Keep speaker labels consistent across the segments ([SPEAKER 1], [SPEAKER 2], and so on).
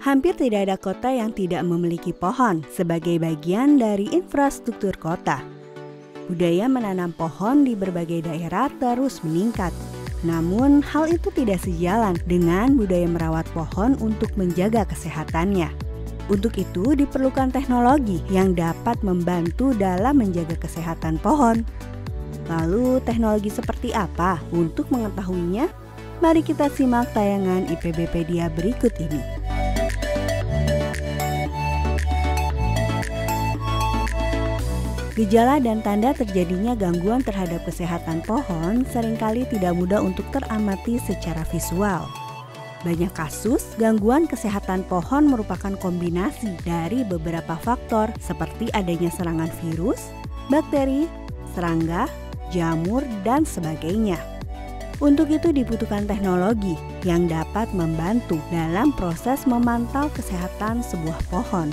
[SPEAKER 1] Hampir tidak ada kota yang tidak memiliki pohon sebagai bagian dari infrastruktur kota. Budaya menanam pohon di berbagai daerah terus meningkat. Namun, hal itu tidak sejalan dengan budaya merawat pohon untuk menjaga kesehatannya. Untuk itu, diperlukan teknologi yang dapat membantu dalam menjaga kesehatan pohon. Lalu, teknologi seperti apa untuk mengetahuinya? Mari kita simak tayangan IPBpedia berikut ini. Gejala dan tanda terjadinya gangguan terhadap kesehatan pohon seringkali tidak mudah untuk teramati secara visual. Banyak kasus, gangguan kesehatan pohon merupakan kombinasi dari beberapa faktor seperti adanya serangan virus, bakteri, serangga, jamur, dan sebagainya. Untuk itu dibutuhkan teknologi yang dapat membantu dalam proses memantau kesehatan sebuah pohon.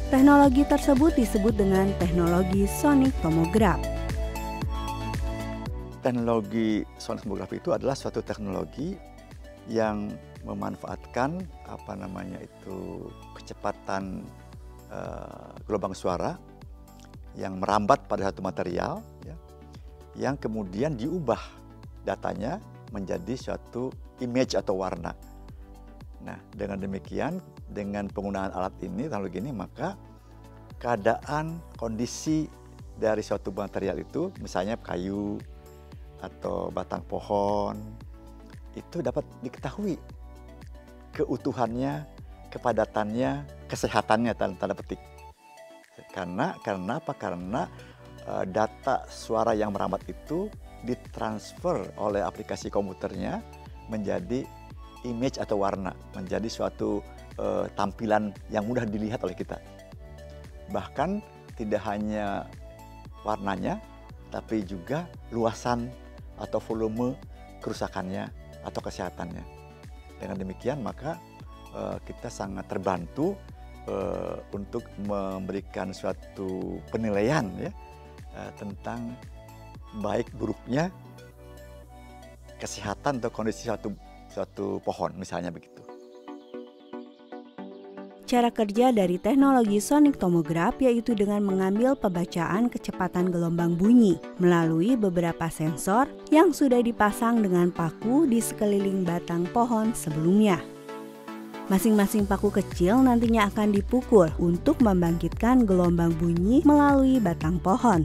[SPEAKER 1] Teknologi tersebut disebut dengan teknologi sonic tomograph.
[SPEAKER 2] Teknologi sonic tomograph itu adalah suatu teknologi yang memanfaatkan kecepatan gelombang suara yang merambat pada satu material, ya, yang kemudian diubah datanya menjadi suatu image atau warna. Nah, dengan demikian, dengan penggunaan alat ini, teknologi ini, maka keadaan kondisi dari suatu material itu, misalnya kayu atau batang pohon, itu dapat diketahui keutuhannya, kepadatannya, kesehatannya, tanda petik. Karena apa? Karena data suara yang merambat itu ditransfer oleh aplikasi komputernya menjadi image atau warna, menjadi suatu tampilan yang mudah dilihat oleh kita. Bahkan tidak hanya warnanya, tapi juga luasan atau volume kerusakannya atau kesehatannya. Dengan demikian maka kita sangat terbantu untuk memberikan suatu penilaian, ya, tentang baik buruknya kesehatan atau kondisi suatu pohon, misalnya begitu.
[SPEAKER 1] Cara kerja dari teknologi sonic tomograph yaitu dengan mengambil pembacaan kecepatan gelombang bunyi melalui beberapa sensor yang sudah dipasang dengan paku di sekeliling batang pohon sebelumnya. Masing-masing paku kecil nantinya akan dipukul untuk membangkitkan gelombang bunyi melalui batang pohon.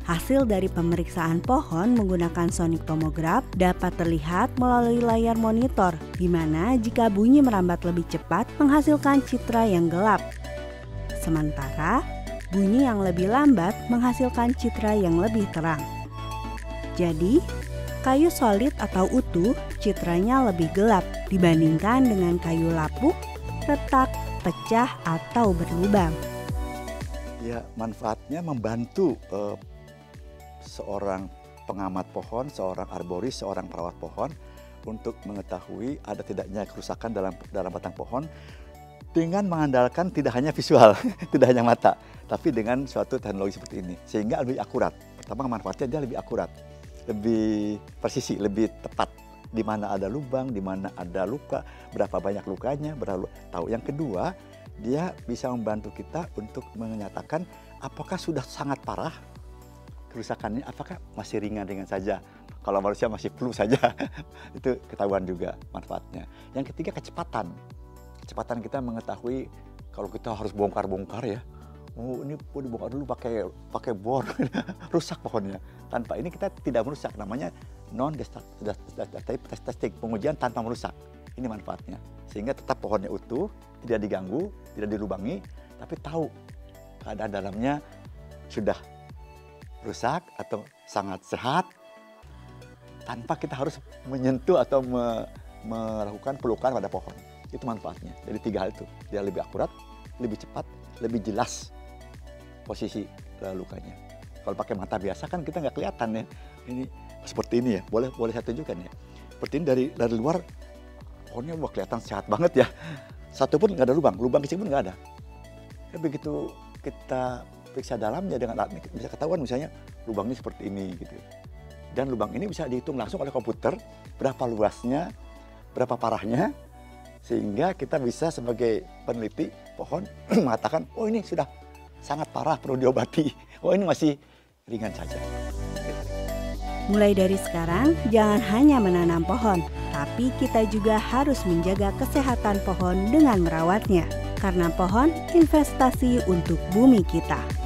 [SPEAKER 1] Hasil dari pemeriksaan pohon menggunakan sonic tomograph dapat terlihat melalui layar monitor, di mana jika bunyi merambat lebih cepat menghasilkan citra yang gelap. Sementara, bunyi yang lebih lambat menghasilkan citra yang lebih terang. Jadi, kayu solid atau utuh citranya lebih gelap dibandingkan dengan kayu lapuk, retak, pecah, atau berlubang.
[SPEAKER 2] Ya, manfaatnya membantu seorang pengamat pohon, seorang arboris, seorang perawat pohon untuk mengetahui ada tidaknya kerusakan dalam batang pohon dengan mengandalkan tidak hanya visual, tidak hanya mata, tapi dengan suatu teknologi seperti ini sehingga lebih akurat. Pertama, manfaatnya dia lebih akurat, lebih presisi, lebih tepat. Di mana ada lubang, di mana ada luka, berapa banyak lukanya, tahu. Yang kedua, dia bisa membantu kita untuk menyatakan apakah sudah sangat parah kerusakannya, apakah masih ringan-ringan saja. Kalau manusia masih flu saja, itu ketahuan juga manfaatnya. Yang ketiga, kecepatan. Kecepatan kita mengetahui kalau kita harus bongkar-bongkar, ya. Ini dibongkar dulu pakai bor, rusak pohonnya. Tanpa ini kita tidak merusak, namanya non-destructive, pengujian tanpa merusak. Ini manfaatnya. Sehingga tetap pohonnya utuh, tidak diganggu, tidak dilubangi, tapi tahu keadaan dalamnya sudah rusak atau sangat sehat tanpa kita harus menyentuh atau melakukan pelukan pada pohon. Itu manfaatnya. Jadi 3 hal itu, dia lebih akurat, lebih cepat, lebih jelas posisi lukanya. Kalau pakai mata biasa kan kita nggak kelihatan, ya. Ini seperti ini, ya. Boleh saya tunjukkan, ya. Seperti ini dari luar pohonnya kelihatan sehat banget, ya. Satu pun nggak ada lubang kecil pun nggak ada. Ya, begitu kita periksa dalamnya dengan alat ini bisa ketahuan misalnya lubangnya seperti ini gitu. Dan lubang ini bisa dihitung langsung oleh komputer berapa luasnya, berapa parahnya, Sehingga kita bisa sebagai peneliti pohon mengatakan, oh ini sudah sangat parah perlu diobati, oh ini masih ringan saja.
[SPEAKER 1] Mulai dari sekarang, jangan hanya menanam pohon, tapi kita juga harus menjaga kesehatan pohon dengan merawatnya. Karena pohon investasi untuk bumi kita.